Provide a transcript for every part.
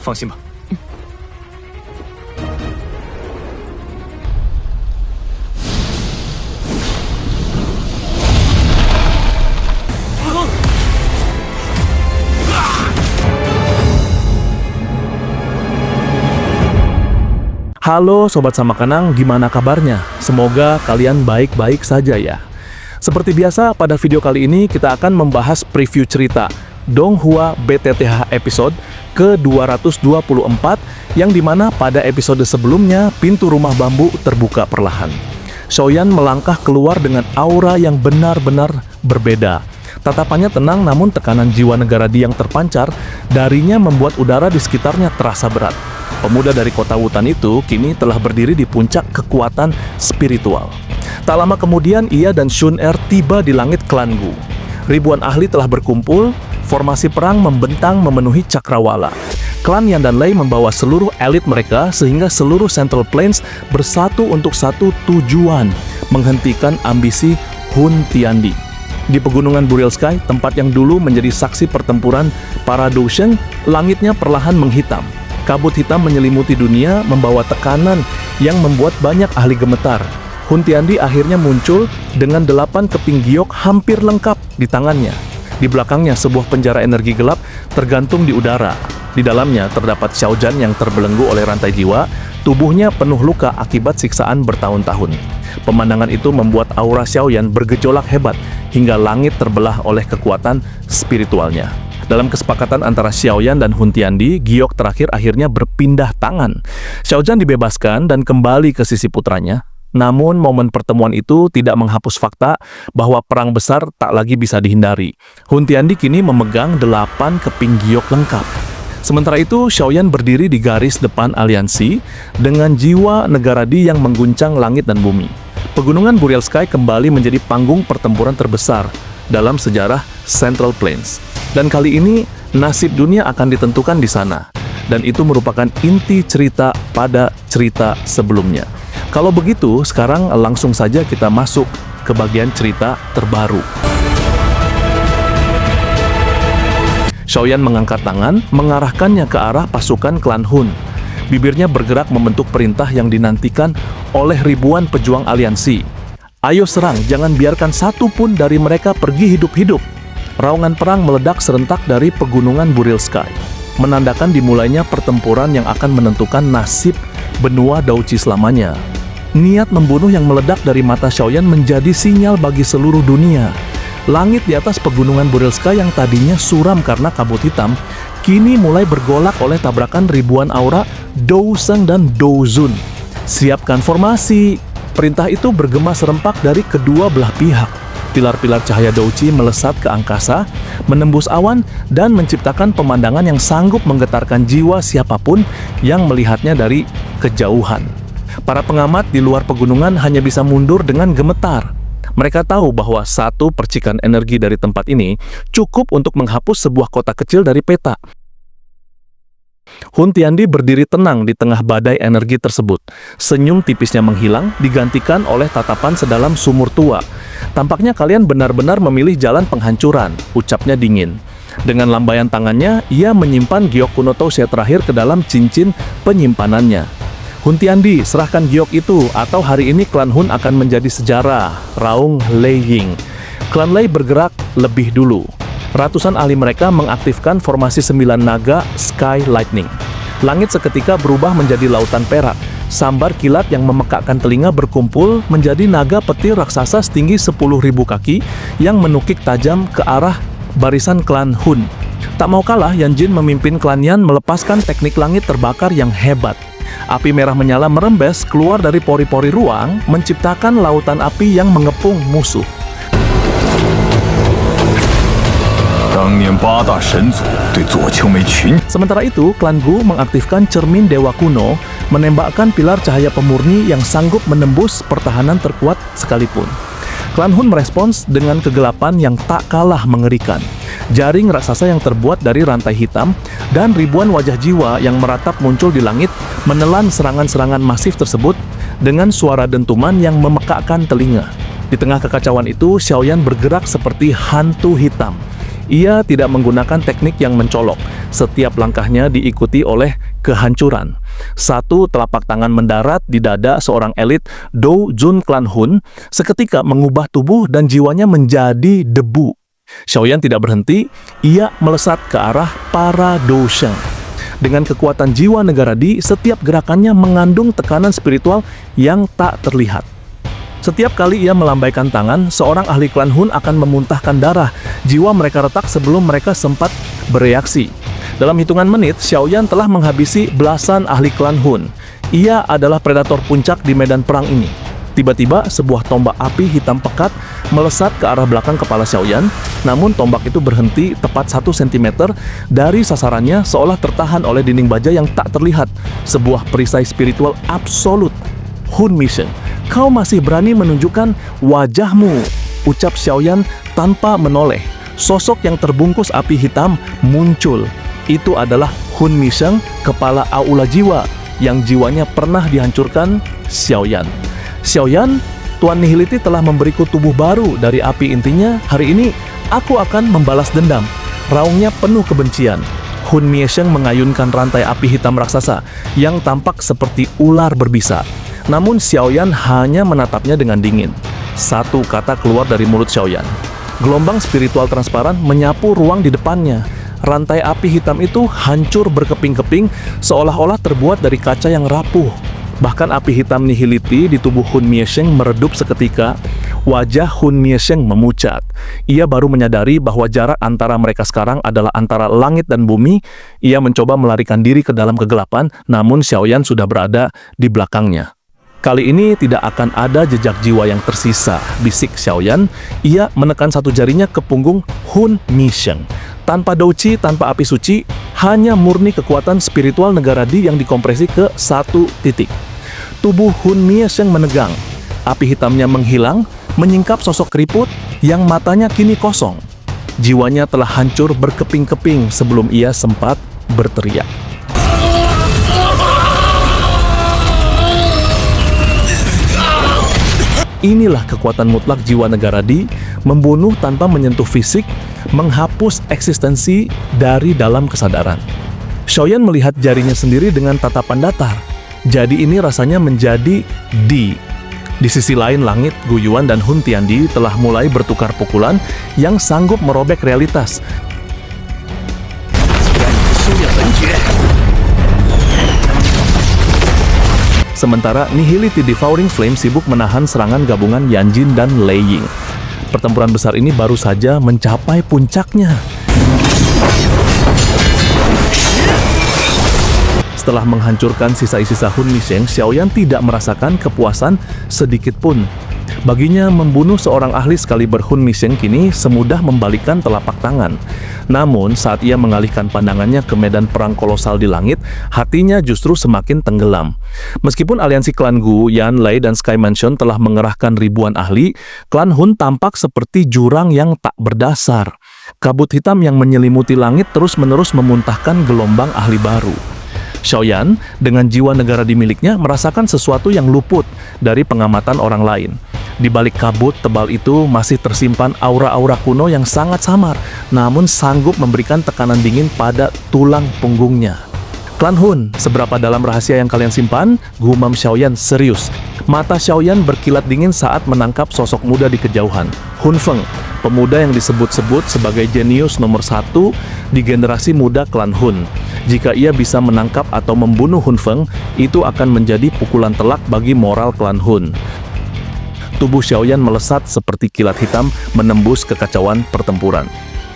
放心吧。Halo Sobat Samakanang, gimana kabarnya? Semoga kalian baik-baik saja ya. Seperti biasa, pada video kali ini kita akan membahas preview cerita Donghua BTTH episode ke-224 yang dimana pada episode sebelumnya pintu rumah bambu terbuka perlahan. Xiaoyan melangkah keluar dengan aura yang benar-benar berbeda. Tatapannya tenang namun tekanan jiwa Negaradi yang terpancar darinya membuat udara di sekitarnya terasa berat. Pemuda dari kota Wutan itu kini telah berdiri di puncak kekuatan spiritual. Tak lama kemudian ia dan Shun Er tiba di langit klan Gu. Ribuan ahli telah berkumpul, formasi perang membentang memenuhi cakrawala. Klan Yan dan Lei membawa seluruh elit mereka sehingga seluruh Central Plains bersatu untuk satu tujuan, menghentikan ambisi Hun Tiandi. Di pegunungan Burial Sky, tempat yang dulu menjadi saksi pertempuran para Dousheng, langitnya perlahan menghitam. Kabut hitam menyelimuti dunia, membawa tekanan yang membuat banyak ahli gemetar. Hun Tiandi akhirnya muncul dengan 8 keping giok hampir lengkap di tangannya. Di belakangnya sebuah penjara energi gelap tergantung di udara. Di dalamnya terdapat Xiaoyan yang terbelenggu oleh rantai jiwa, tubuhnya penuh luka akibat siksaan bertahun-tahun. Pemandangan itu membuat aura Xiaoyan bergejolak hebat hingga langit terbelah oleh kekuatan spiritualnya. Dalam kesepakatan antara Xiaoyan dan Hun Tiandi, giok terakhir akhirnya berpindah tangan. Xiaoyan dibebaskan dan kembali ke sisi putranya. Namun momen pertemuan itu tidak menghapus fakta bahwa perang besar tak lagi bisa dihindari. Hun Tiandi kini memegang 8 keping giok lengkap. Sementara itu, Xiaoyan berdiri di garis depan aliansi dengan jiwa Negaradi yang mengguncang langit dan bumi. Pegunungan Burial Sky kembali menjadi panggung pertempuran terbesar dalam sejarah Central Plains. Dan kali ini, nasib dunia akan ditentukan di sana. Dan itu merupakan inti cerita pada cerita sebelumnya. Kalau begitu, sekarang langsung saja kita masuk ke bagian cerita terbaru. Xiaoyan mengangkat tangan, mengarahkannya ke arah pasukan klan Hun. Bibirnya bergerak membentuk perintah yang dinantikan oleh ribuan pejuang aliansi. Ayo serang, jangan biarkan satu pun dari mereka pergi hidup-hidup. Raungan perang meledak serentak dari pegunungan Burial Sky, menandakan dimulainya pertempuran yang akan menentukan nasib benua Douchi selamanya. Niat membunuh yang meledak dari mata Xiaoyan menjadi sinyal bagi seluruh dunia. Langit di atas pegunungan Burial Sky yang tadinya suram karena kabut hitam, kini mulai bergolak oleh tabrakan ribuan aura Douseng dan Douzun. Siapkan formasi. Perintah itu bergema serempak dari kedua belah pihak. Pilar-pilar cahaya Douchi melesat ke angkasa, menembus awan, dan menciptakan pemandangan yang sanggup menggetarkan jiwa siapapun yang melihatnya dari kejauhan. Para pengamat di luar pegunungan hanya bisa mundur dengan gemetar. Mereka tahu bahwa satu percikan energi dari tempat ini cukup untuk menghapus sebuah kota kecil dari peta. Hun Tiandi berdiri tenang di tengah badai energi tersebut. Senyum tipisnya menghilang, digantikan oleh tatapan sedalam sumur tua. Tampaknya kalian benar-benar memilih jalan penghancuran, ucapnya dingin. Dengan lambaian tangannya, ia menyimpan giok kuno Toushe terakhir ke dalam cincin penyimpanannya. Hun Tiandi, serahkan giok itu, atau hari ini klan Hun akan menjadi sejarah, raung Lei Ying. Klan Lei bergerak lebih dulu. Ratusan ahli mereka mengaktifkan formasi 9 naga Sky Lightning. Langit seketika berubah menjadi lautan perak. Sambar kilat yang memekakkan telinga berkumpul menjadi naga petir raksasa setinggi 10.000 kaki yang menukik tajam ke arah barisan klan Hun. Tak mau kalah, Yan Jin memimpin klan Yan melepaskan teknik langit terbakar yang hebat. Api merah menyala merembes keluar dari pori-pori ruang, menciptakan lautan api yang mengepung musuh. Sementara itu, klan Gu mengaktifkan cermin dewa kuno, menembakkan pilar cahaya pemurni yang sanggup menembus pertahanan terkuat sekalipun. Klan Hun merespons dengan kegelapan yang tak kalah mengerikan. Jaring raksasa yang terbuat dari rantai hitam dan ribuan wajah jiwa yang meratap muncul di langit menelan serangan-serangan masif tersebut dengan suara dentuman yang memekakkan telinga. Di tengah kekacauan itu, Xiaoyan bergerak seperti hantu hitam. Ia tidak menggunakan teknik yang mencolok, Setiap langkahnya diikuti oleh kehancuran. Satu telapak tangan mendarat di dada seorang elit Do Jun Klan Hun, seketika mengubah tubuh dan jiwanya menjadi debu. Xiaoyan tidak berhenti, ia melesat ke arah para Do Sheng. Dengan kekuatan jiwa negara Di, setiap gerakannya mengandung tekanan spiritual yang tak terlihat. Setiap kali ia melambaikan tangan, seorang ahli klan Hun akan memuntahkan darah. Jiwa mereka retak sebelum mereka sempat bereaksi. Dalam hitungan menit, Xiaoyan telah menghabisi belasan ahli klan Hun. Ia adalah predator puncak di medan perang ini. Tiba-tiba, sebuah tombak api hitam pekat melesat ke arah belakang kepala Xiaoyan, namun tombak itu berhenti tepat 1 cm dari sasarannya seolah tertahan oleh dinding baja yang tak terlihat. Sebuah perisai spiritual absolut. Hun Mission, kau masih berani menunjukkan wajahmu, ucap Xiaoyan tanpa menoleh. Sosok yang terbungkus api hitam muncul. Itu adalah Hun Mission, kepala aula jiwa, yang jiwanya pernah dihancurkan Xiaoyan. Xiaoyan, Tuan Nihility telah memberiku tubuh baru dari api intinya. Hari ini, aku akan membalas dendam. Raungnya penuh kebencian. Hun Mission mengayunkan rantai api hitam raksasa yang tampak seperti ular berbisa. Namun Xiaoyan hanya menatapnya dengan dingin. Satu kata keluar dari mulut Xiaoyan. Gelombang spiritual transparan menyapu ruang di depannya. Rantai api hitam itu hancur berkeping-keping seolah-olah terbuat dari kaca yang rapuh. Bahkan api hitam nihility di tubuh Hun Miesheng meredup seketika. Wajah Hun Miesheng memucat. Ia baru menyadari bahwa jarak antara mereka sekarang adalah antara langit dan bumi. Ia mencoba melarikan diri ke dalam kegelapan, namun Xiaoyan sudah berada di belakangnya. Kali ini tidak akan ada jejak jiwa yang tersisa, bisik Xiaoyan. Ia menekan satu jarinya ke punggung Hun Miesheng. Tanpa douqi, tanpa api suci, hanya murni kekuatan spiritual negara Di yang dikompresi ke satu titik. Tubuh Hun Miesheng menegang. Api hitamnya menghilang, menyingkap sosok keriput yang matanya kini kosong. Jiwanya telah hancur berkeping-keping sebelum ia sempat berteriak. Inilah kekuatan mutlak jiwa negara Di, membunuh tanpa menyentuh fisik, menghapus eksistensi dari dalam kesadaran. Xiaoyan melihat jarinya sendiri dengan tatapan datar. Jadi ini rasanya menjadi Di. Di sisi lain langit, Gu Yuan dan Hun Tiandi telah mulai bertukar pukulan yang sanggup merobek realitas. Sementara Nihility Devouring Flame sibuk menahan serangan gabungan Yanjin dan Lei Ying. Pertempuran besar ini baru saja mencapai puncaknya. Setelah menghancurkan sisa-sisa Hun Miesheng, Xiaoyan tidak merasakan kepuasan sedikit pun. Baginya, membunuh seorang ahli sekaliber Hun Miesheng kini semudah membalikkan telapak tangan. Namun, saat ia mengalihkan pandangannya ke medan perang kolosal di langit, hatinya justru semakin tenggelam. Meskipun aliansi klan Gu, Yan, Lei, dan Sky Mansion telah mengerahkan ribuan ahli, klan Hun tampak seperti jurang yang tak berdasar. Kabut hitam yang menyelimuti langit terus-menerus memuntahkan gelombang ahli baru. Xiaoyan, dengan jiwa negara Di miliknya, merasakan sesuatu yang luput dari pengamatan orang lain. Di balik kabut tebal itu masih tersimpan aura-aura kuno yang sangat samar, namun sanggup memberikan tekanan dingin pada tulang punggungnya. Klan Hun, seberapa dalam rahasia yang kalian simpan? Gumam Xiaoyan serius. Mata Xiaoyan berkilat dingin saat menangkap sosok muda di kejauhan. Hun Feng, pemuda yang disebut-sebut sebagai jenius nomor 1 di generasi muda klan Hun. Jika ia bisa menangkap atau membunuh Hun Feng, itu akan menjadi pukulan telak bagi moral klan Hun. Tubuh Xiaoyan melesat seperti kilat hitam menembus kekacauan pertempuran.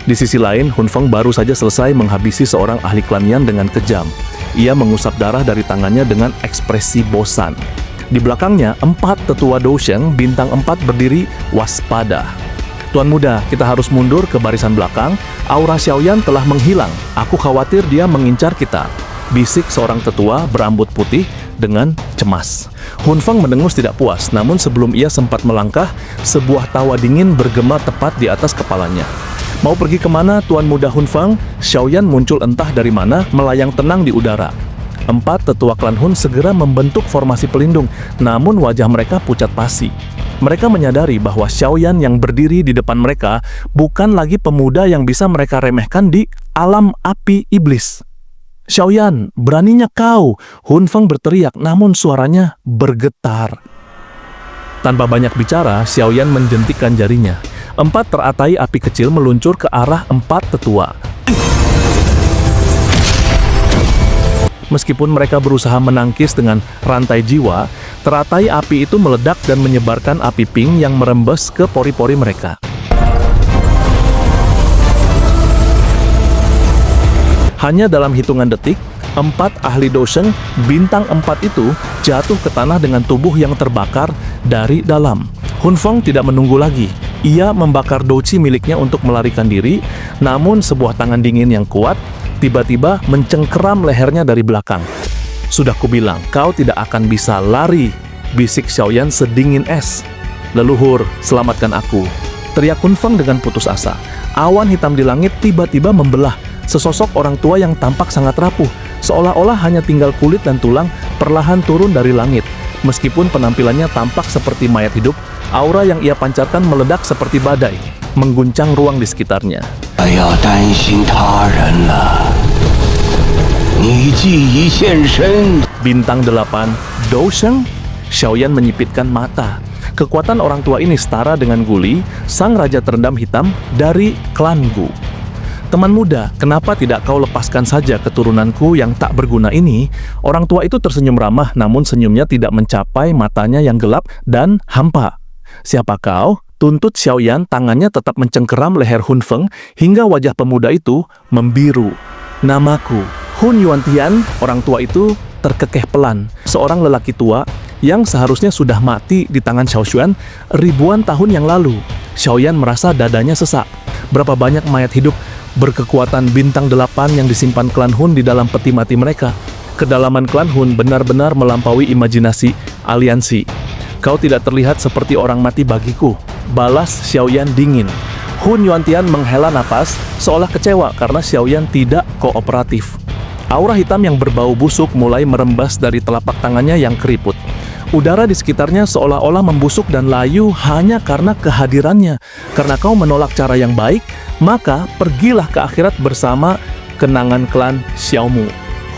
Di sisi lain, Hun Feng baru saja selesai menghabisi seorang ahli klan Yan dengan kejam. Ia mengusap darah dari tangannya dengan ekspresi bosan. Di belakangnya, 4 tetua Do Sheng bintang 4 berdiri waspada. Tuan muda, kita harus mundur ke barisan belakang. Aura Xiaoyan telah menghilang. Aku khawatir dia mengincar kita, bisik seorang tetua berambut putih dengan cemas. Hun Feng mendengus tidak puas, namun sebelum ia sempat melangkah, sebuah tawa dingin bergema tepat di atas kepalanya. Mau pergi kemana, Tuan muda Hun Feng? Xiaoyan muncul entah dari mana, melayang tenang di udara. 4 tetua klan Hun segera membentuk formasi pelindung, namun wajah mereka pucat pasi. Mereka menyadari bahwa Xiaoyan yang berdiri di depan mereka bukan lagi pemuda yang bisa mereka remehkan di alam api iblis. Xiaoyan, beraninya kau, Hun Feng berteriak namun suaranya bergetar. Tanpa banyak bicara, Xiaoyan menjentikkan jarinya. 4 teratai api kecil meluncur ke arah 4 tetua. Meskipun mereka berusaha menangkis dengan rantai jiwa, teratai api itu meledak dan menyebarkan api pink yang merembes ke pori-pori mereka. Hanya dalam hitungan detik, 4 ahli Dosheng bintang 4 itu jatuh ke tanah dengan tubuh yang terbakar dari dalam. Hun Feng tidak menunggu lagi. Ia membakar douci miliknya untuk melarikan diri, namun sebuah tangan dingin yang kuat tiba-tiba mencengkeram lehernya dari belakang. "Sudah kubilang, kau tidak akan bisa lari," bisik Xiaoyan sedingin es. "Leluhur, selamatkan aku," teriak Hun Feng dengan putus asa. Awan hitam di langit tiba-tiba membelah. Sesosok orang tua yang tampak sangat rapuh, seolah-olah hanya tinggal kulit dan tulang, perlahan turun dari langit. Meskipun penampilannya tampak seperti mayat hidup, aura yang ia pancarkan meledak seperti badai, mengguncang ruang di sekitarnya. Bintang 8, Dosheng. Xiaoyan menyipitkan mata. Kekuatan orang tua ini setara dengan Guli, sang raja terendam hitam dari klan Gu. "Teman muda, kenapa tidak kau lepaskan saja keturunanku yang tak berguna ini?" Orang tua itu tersenyum ramah, namun senyumnya tidak mencapai matanya yang gelap dan hampa. "Siapa kau?" tuntut Xiaoyan, tangannya tetap mencengkeram leher Hun Feng hingga wajah pemuda itu membiru. "Namaku Hun Yuantian." Orang tua itu terkekeh pelan. Seorang lelaki tua yang seharusnya sudah mati di tangan Xiao Xuan ribuan tahun yang lalu. Xiaoyan merasa dadanya sesak. Berapa banyak mayat hidup berkekuatan bintang 8 yang disimpan klan Hun di dalam peti mati mereka. Kedalaman klan Hun benar-benar melampaui imajinasi aliansi. "Kau tidak terlihat seperti orang mati bagiku," balas Xiaoyan dingin. Hun Yuantian menghela napas, seolah kecewa karena Xiaoyan tidak kooperatif. Aura hitam yang berbau busuk mulai merembas dari telapak tangannya yang keriput. Udara di sekitarnya seolah-olah membusuk dan layu hanya karena kehadirannya. "Karena kau menolak cara yang baik, maka pergilah ke akhirat bersama kenangan klan Xiaomu."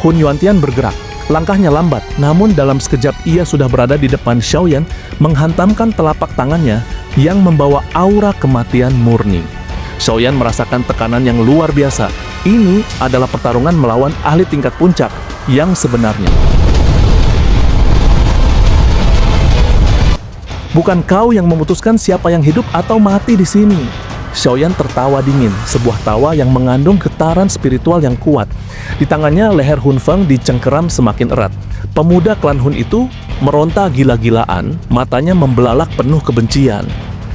Hun Yuantian bergerak. Langkahnya lambat, namun dalam sekejap ia sudah berada di depan Xiaoyan, menghantamkan telapak tangannya yang membawa aura kematian murni. Xiaoyan merasakan tekanan yang luar biasa. Ini adalah pertarungan melawan ahli tingkat puncak yang sebenarnya. "Bukan kau yang memutuskan siapa yang hidup atau mati di sini." Xiaoyan tertawa dingin, sebuah tawa yang mengandung getaran spiritual yang kuat. Di tangannya, leher Hun Feng dicengkeram semakin erat. Pemuda klan Hun itu meronta gila-gilaan, matanya membelalak penuh kebencian.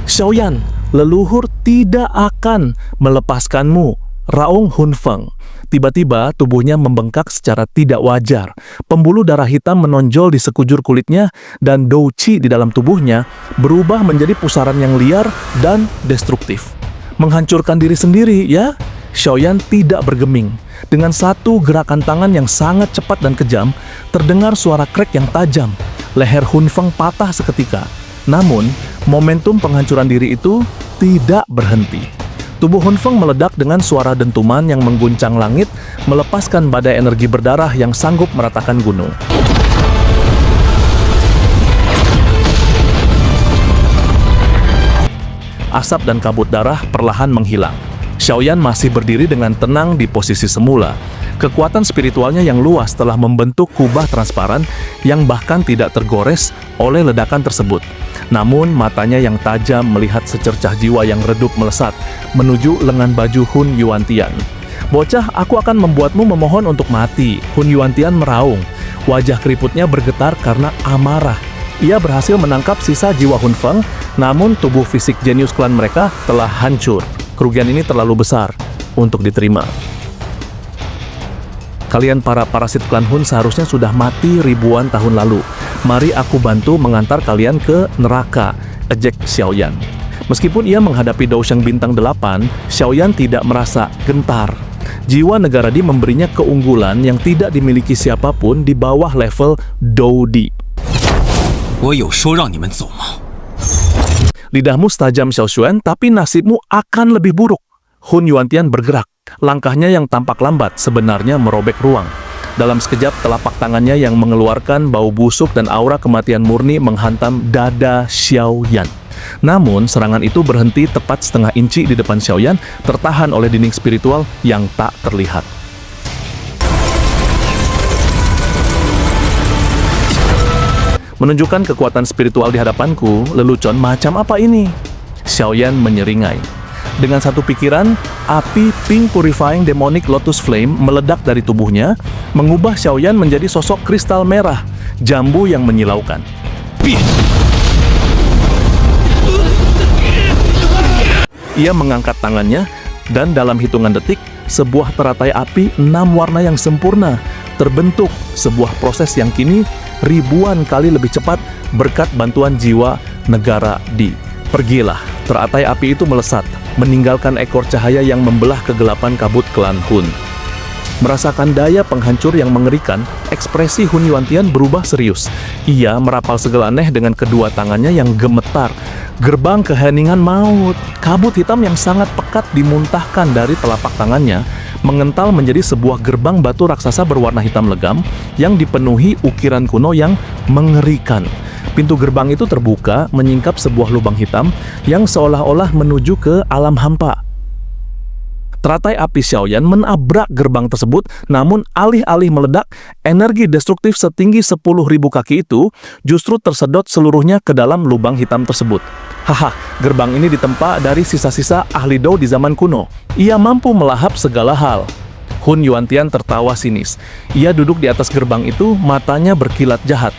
"Xiaoyan, leluhur tidak akan melepaskanmu," raung Hun Feng. Tiba-tiba tubuhnya membengkak secara tidak wajar. Pembuluh darah hitam menonjol di sekujur kulitnya dan douci di dalam tubuhnya berubah menjadi pusaran yang liar dan destruktif. "Menghancurkan diri sendiri, ya?" Xiaoyan tidak bergeming. Dengan satu gerakan tangan yang sangat cepat dan kejam, terdengar suara krek yang tajam. Leher Hun Feng patah seketika. Namun, momentum penghancuran diri itu tidak berhenti. Tubuh Hun Feng meledak dengan suara dentuman yang mengguncang langit, melepaskan badai energi berdarah yang sanggup meratakan gunung. Asap dan kabut darah perlahan menghilang. Xiaoyan masih berdiri dengan tenang di posisi semula. Kekuatan spiritualnya yang luas telah membentuk kubah transparan yang bahkan tidak tergores oleh ledakan tersebut. Namun matanya yang tajam melihat secercah jiwa yang redup melesat menuju lengan baju Hun Yuantian. "Bocah, aku akan membuatmu memohon untuk mati." Hun Yuantian meraung. Wajah keriputnya bergetar karena amarah. Ia berhasil menangkap sisa jiwa Hun Feng, namun tubuh fisik jenius klan mereka telah hancur. Kerugian ini terlalu besar untuk diterima. "Kalian para parasit klan Hun seharusnya sudah mati ribuan tahun lalu. Mari aku bantu mengantar kalian ke neraka," ejek Xiaoyan. Meskipun ia menghadapi Dosheng bintang 8, Xiaoyan tidak merasa gentar. Jiwa Negaradi memberinya keunggulan yang tidak dimiliki siapapun di bawah level Doudi. Lidahmu setajam Xiao Xuan, tapi nasibmu akan lebih buruk. Hun Yuantian bergerak. Langkahnya yang tampak lambat sebenarnya merobek ruang. Dalam sekejap, telapak tangannya yang mengeluarkan bau busuk dan aura kematian murni menghantam dada Xiaoyan. Namun, serangan itu berhenti tepat setengah inci di depan Xiaoyan, tertahan oleh dinding spiritual yang tak terlihat. Menunjukkan kekuatan spiritual di hadapanku, lelucon macam apa ini? Xiaoyan menyeringai. Dengan satu pikiran, api Pink Purifying Demonic Lotus Flame meledak dari tubuhnya, mengubah Xiaoyan menjadi sosok kristal merah, jambu yang menyilaukan. Ia mengangkat tangannya, dan dalam hitungan detik, sebuah teratai api 6 warna yang sempurna terbentuk, sebuah proses yang kini ribuan kali lebih cepat berkat bantuan jiwa negara Di. Pergilah, teratai api itu melesat, meninggalkan ekor cahaya yang membelah kegelapan kabut klan Hun. Merasakan daya penghancur yang mengerikan, ekspresi Hun Yuantian berubah serius. Ia merapal segala aneh dengan kedua tangannya yang gemetar. Gerbang keheningan maut, kabut hitam yang sangat pekat dimuntahkan dari telapak tangannya, mengental menjadi sebuah gerbang batu raksasa berwarna hitam legam yang dipenuhi ukiran kuno yang mengerikan. Pintu gerbang itu terbuka, menyingkap sebuah lubang hitam yang seolah-olah menuju ke alam hampa. Teratai api Xiaoyan menabrak gerbang tersebut, namun alih-alih meledak, energi destruktif setinggi 10.000 kaki itu justru tersedot seluruhnya ke dalam lubang hitam tersebut. Haha, gerbang ini ditempa dari sisa-sisa ahli Dou di zaman kuno. Ia mampu melahap segala hal. Hun Yuantian tertawa sinis. Ia duduk di atas gerbang itu, matanya berkilat jahat.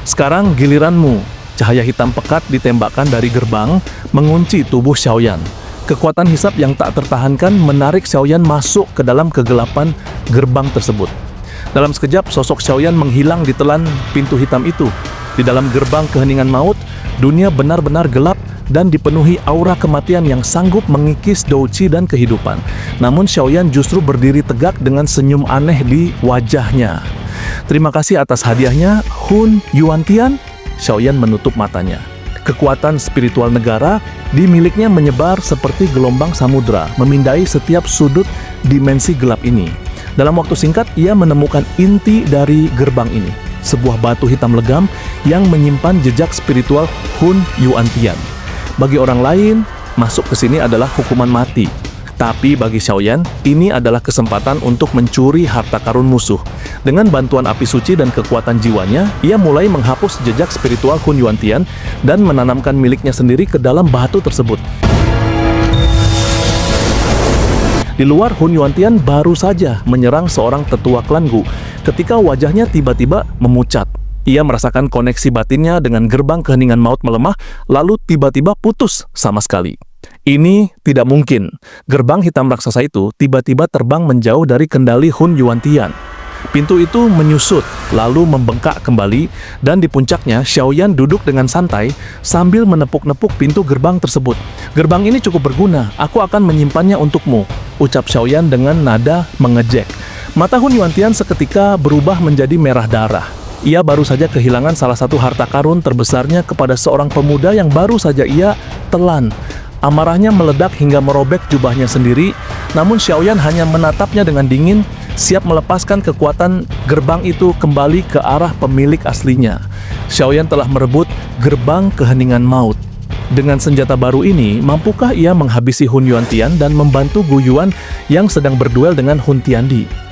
Sekarang giliranmu. Cahaya hitam pekat ditembakkan dari gerbang, mengunci tubuh Xiaoyan. Kekuatan hisap yang tak tertahankan menarik Xiaoyan masuk ke dalam kegelapan gerbang tersebut. Dalam sekejap, sosok Xiaoyan menghilang di telan pintu hitam itu. Di dalam gerbang keheningan maut, dunia benar-benar gelap dan dipenuhi aura kematian yang sanggup mengikis Douqi dan kehidupan. Namun Xiaoyan justru berdiri tegak dengan senyum aneh di wajahnya. Terima kasih atas hadiahnya, Hun Yuantian. Xiaoyan menutup matanya. Kekuatan spiritual negara di miliknya menyebar seperti gelombang samudra, memindai setiap sudut dimensi gelap ini. Dalam waktu singkat, ia menemukan inti dari gerbang ini, sebuah batu hitam legam yang menyimpan jejak spiritual Hun Yuantian. Bagi orang lain, masuk ke sini adalah hukuman mati. Tapi bagi Xiaoyan, ini adalah kesempatan untuk mencuri harta karun musuh. Dengan bantuan api suci dan kekuatan jiwanya, ia mulai menghapus jejak spiritual Hun Yuantian dan menanamkan miliknya sendiri ke dalam batu tersebut. Di luar, Hun Yuantian baru saja menyerang seorang tetua klan Gu, ketika wajahnya tiba-tiba memucat. Ia merasakan koneksi batinnya dengan gerbang keheningan maut melemah, lalu tiba-tiba putus sama sekali. Ini tidak mungkin. Gerbang hitam raksasa itu tiba-tiba terbang menjauh dari kendali Hun Yuantian. Pintu itu menyusut, lalu membengkak kembali, dan di puncaknya Xiaoyan duduk dengan santai sambil menepuk-nepuk pintu gerbang tersebut. Gerbang ini cukup berguna, aku akan menyimpannya untukmu, ucap Xiaoyan dengan nada mengejek. Mata Hun Yuantian seketika berubah menjadi merah darah. Ia baru saja kehilangan salah satu harta karun terbesarnya kepada seorang pemuda yang baru saja ia telan. Amarahnya meledak hingga merobek jubahnya sendiri, namun Xiaoyan hanya menatapnya dengan dingin, siap melepaskan kekuatan gerbang itu kembali ke arah pemilik aslinya. Xiaoyan telah merebut gerbang keheningan maut. Dengan senjata baru ini, mampukah ia menghabisi Hun Yuantian dan membantu Gu Yuan yang sedang berduel dengan Hun Tiandi?